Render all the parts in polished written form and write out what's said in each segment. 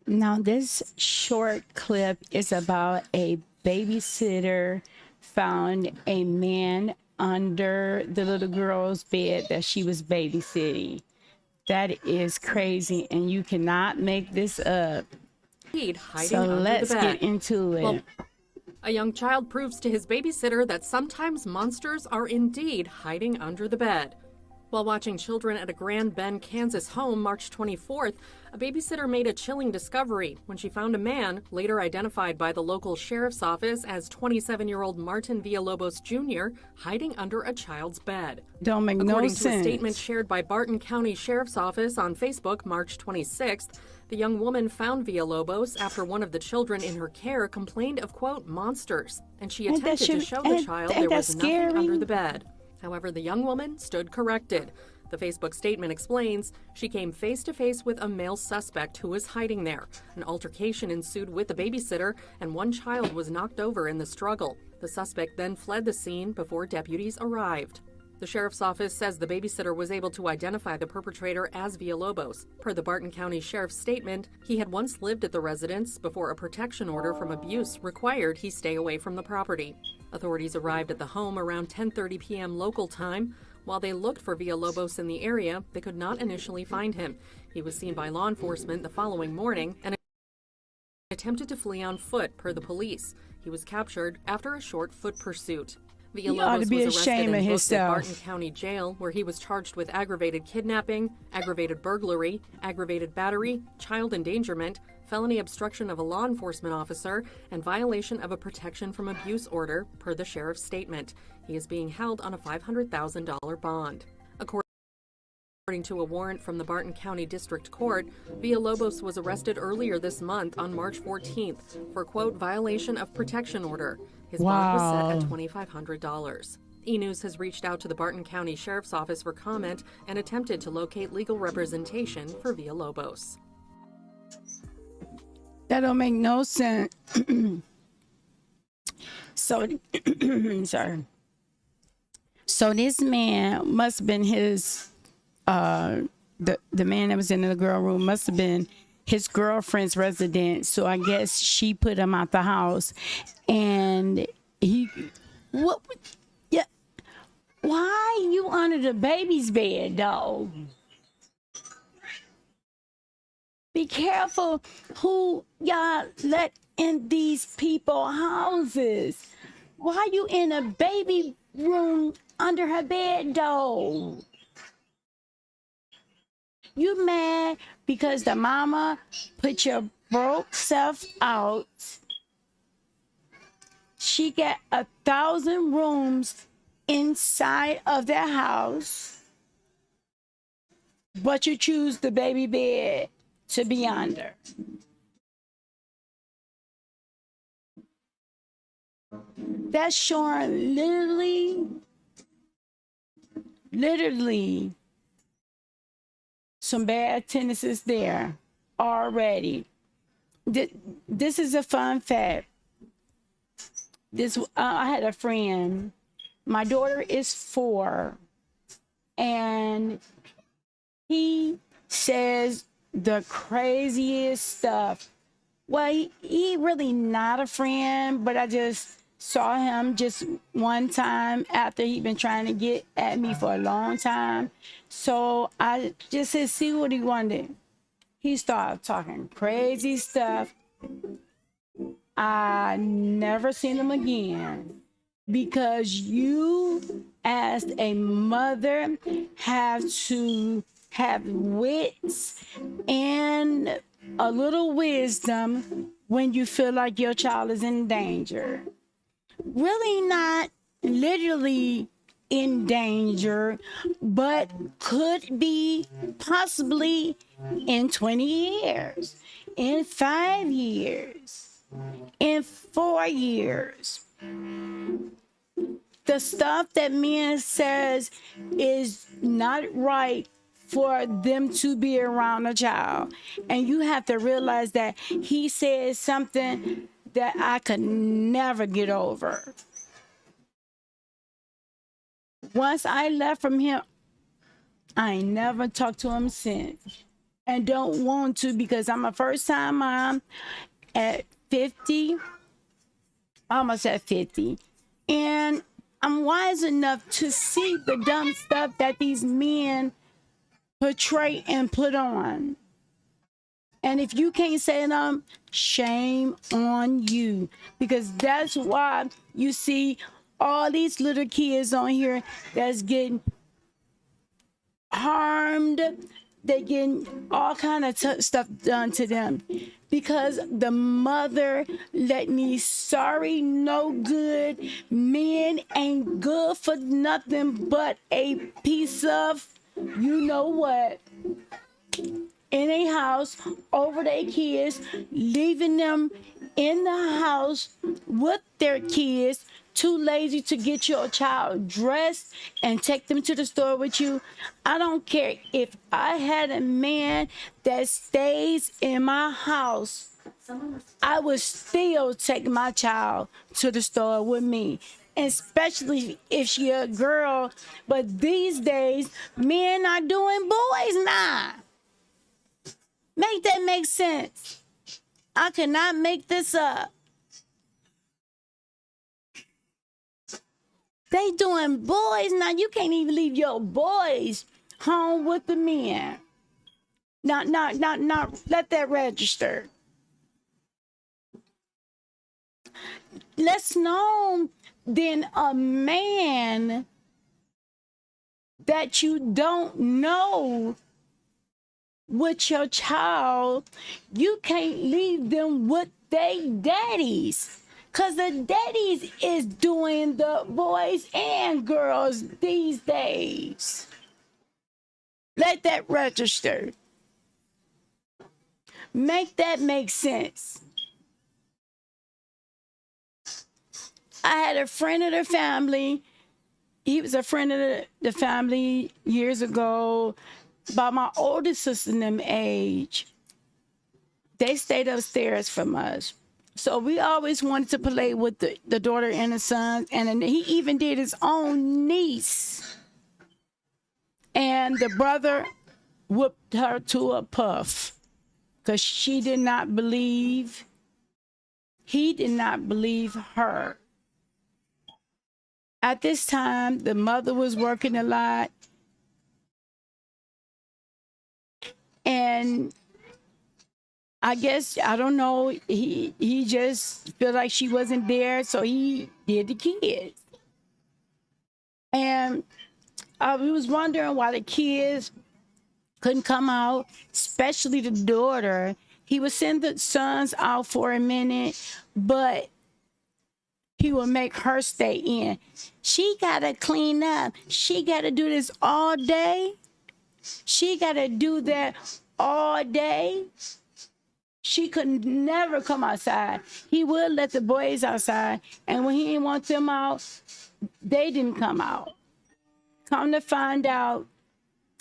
Now, this short clip is about a babysitter found a man under the little girl's bed that she was babysitting. That is crazy, and you cannot make this up. Hiding So under the let's bed. get into it. Well, a young child proves to his babysitter that sometimes monsters are indeed hiding under the bed. While watching children at a Grand Bend, Kansas home March 24th, a babysitter made a chilling discovery when she found a man, later identified by the local sheriff's office as 27-year-old Martin Villalobos Jr., hiding under a child's bed. Don't make no According to a sense. statement shared by Barton County Sheriff's Office on Facebook March 26th, the young woman found Villalobos after one of the children in her care complained of, quote, monsters, and she Ain't that attempted to shit- show the ain't- child ain't there that was nothing scary? under the bed. However, the young woman stood corrected. The Facebook statement explains she came face to face with a male suspect who was hiding there. An altercation ensued with the babysitter, and one child was knocked over in the struggle. The suspect then fled the scene before deputies arrived. The sheriff's office says the babysitter was able to identify the perpetrator as Villalobos. Per the Barton County Sheriff's statement, he had once lived at the residence before a protection order from abuse required he stay away from the property. Authorities arrived at the home around 10:30 p.m. local time. While they looked for Villalobos in the area, they could not initially find him. He was seen by law enforcement the following morning and attempted to flee on foot, per the police. He was captured after a short foot pursuit. He ought to Villalobos be was arrested ashamed of and booked at himself. Barton County Jail, where he was charged with aggravated kidnapping, aggravated burglary, aggravated battery, child endangerment, felony obstruction of a law enforcement officer, and violation of a protection from abuse order, per the sheriff's statement. He is being held on a $500,000 bond. According to a warrant from the Barton County District Court, Villalobos was arrested earlier this month on March 14th for, quote, violation of protection order. His bond was set at $2,500. E-News has reached out to the Barton County Sheriff's Office for comment and attempted to locate legal representation for Villalobos. That don't make no sense. So, sorry. So this man must have been his, the man that was in the girl room must have been his girlfriend's residence. So I guess she put him out the house, and what? Yeah. Why you under the baby's bed, dog? Be careful who y'all let in these people houses. Why you in a baby room under her bed, though? You mad because the mama put your broke self out. She got 1,000 rooms inside of their house, but you choose the baby bed to be under. That's showing literally some bad tendencies there already. This is a fun fact. I had a friend. My daughter is 4, and he says the craziest stuff. Well, he really not a friend, but I just saw him just one time after he'd been trying to get at me for a long time. So I just said, see what he wanted. He started talking crazy stuff. I never seen him again, because you as a mother have to have wits and a little wisdom when you feel like your child is in danger. Really not literally in danger, but could be possibly in 20 years, in 5 years, in 4 years. The stuff that men says is not right for them to be around a child. And you have to realize that he said something that I could never get over. Once I left from him, I ain't never talked to him since. and don't want to, because I'm a first time mom at 50, almost at 50. And I'm wise enough to see the dumb stuff that these men portray and put on. And if you can't say them, shame on you. Because that's why you see all these little kids on here that's getting harmed. They getting all kind of stuff done to them because the mother let me sorry, no good. Men ain't good for nothing but a piece of, you know what, in a house over their kids, leaving them in the house with their kids, too lazy to get your child dressed and take them to the store with you. I don't care if I had a man that stays in my house, I would still take my child to the store with me, especially if she a girl. But these days, men are doing boys now. Make that make sense. I cannot make this up. They doing boys now. You can't even leave your boys home with the men. Not. Let that register. Let's know then a man that you don't know with your child, you can't leave them with their daddies. Because the daddies is doing the boys and girls these days. Let that register. Make that make sense. I had a friend of the family. He was a friend of the family years ago, about my oldest sister in them age. They stayed upstairs from us. So we always wanted to play with the daughter and the son. And he even did his own niece. And the brother whooped her to a puff because she did not believe, he did not believe her. At this time, the mother was working a lot. And I guess, I don't know, he just felt like she wasn't there, so he did the kids. And we was wondering why the kids couldn't come out, especially the daughter. He would send the sons out for a minute, but he would make her stay in. She gotta clean up. She gotta do this all day. She gotta do that all day. She could never come outside. He would let the boys outside, and when he didn't want them out, they didn't come out. Come to find out,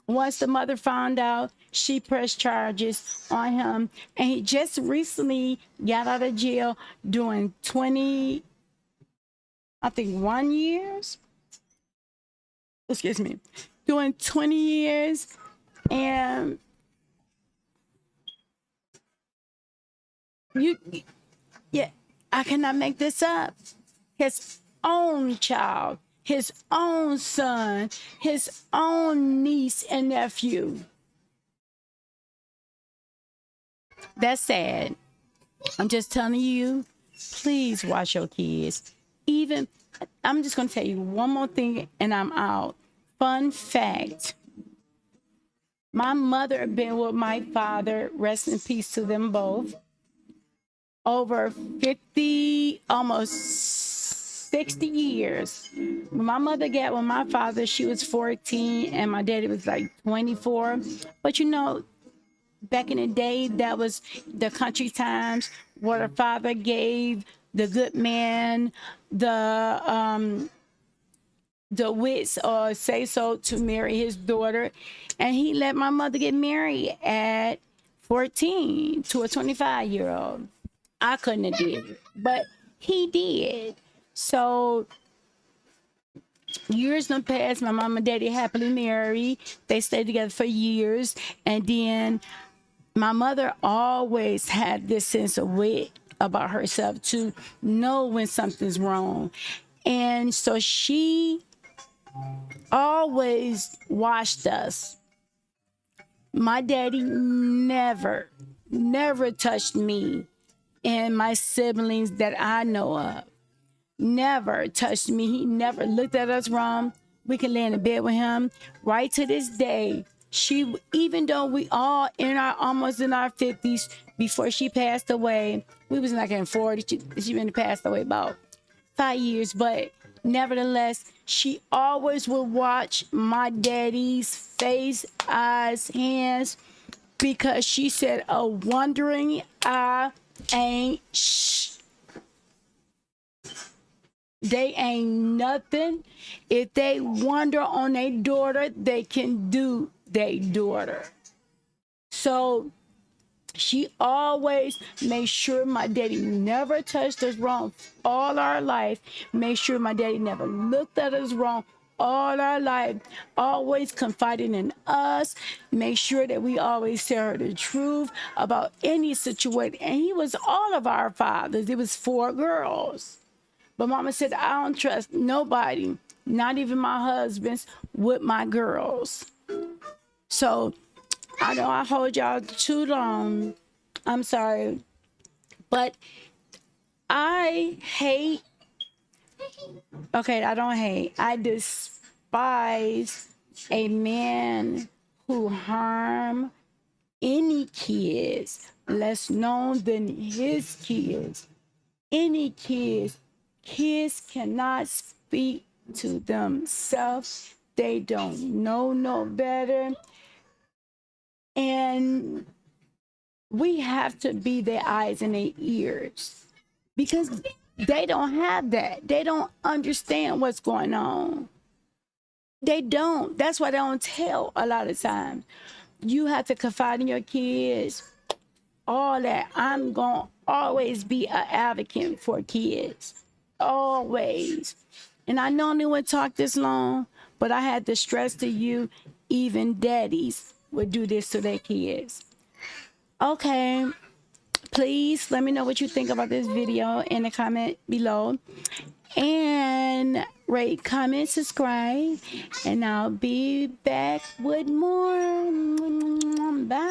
once the mother found out, she pressed charges on him, and he just recently got out of jail doing 20, I think 1 years. Excuse me, doing 20 years, and I cannot make this up. His own child, his own son, his own niece and nephew. That's sad. I'm just telling you, please watch your kids. Even, I'm just going to tell you one more thing and I'm out. Fun fact. My mother had been with my father, rest in peace to them both, over 50, almost 60 years. When my mother got with my father, she was 14 and my daddy was like 24. But you know, back in the day, that was the country times where the father gave the good man the wits or say so to marry his daughter. And he let my mother get married at 14 to a 25-year-old. I couldn't have did it, but he did. So years done passed. My mom and daddy happily married. They stayed together for years. And then my mother always had this sense of wit about herself to know when something's wrong. And so she always watched us. My daddy never touched me and my siblings that I know of. Never touched me. He never looked at us wrong. We can lay in the bed with him. Right to this day, she, even though we all almost in our 50s before she passed away, we was like in 40. She been passed away about 5 years, but nevertheless, she always would watch my daddy's face, eyes, hands, because she said a wandering eye ain't they ain't nothing. If they wonder on their daughter, they can do their daughter. So she always made sure my daddy never touched us wrong all our life. Made sure my daddy never looked at us wrong all our life. Always confiding in us. Make sure that we always tell her the truth about any situation. And he was all of our fathers. It was 4 girls. But mama said, I don't trust nobody, not even my husbands, with my girls. So I know I hold y'all too long. I'm sorry. But I don't hate. I despise a man who harm any kids, less known than his kids. Any kids. Kids cannot speak to themselves. They don't know no better. And we have to be their eyes and their ears because they don't have that. They don't understand what's going on. They don't. That's why they don't tell a lot of times. You have to confide in your kids. All that. I'm going to always be an advocate for kids. Always. And I normally wouldn't talk this long, but I had to stress to you, even daddies would do this to their kids. Okay, please let me know what you think about this video in the comment below. And rate, comment, subscribe, and I'll be back with more. Bye.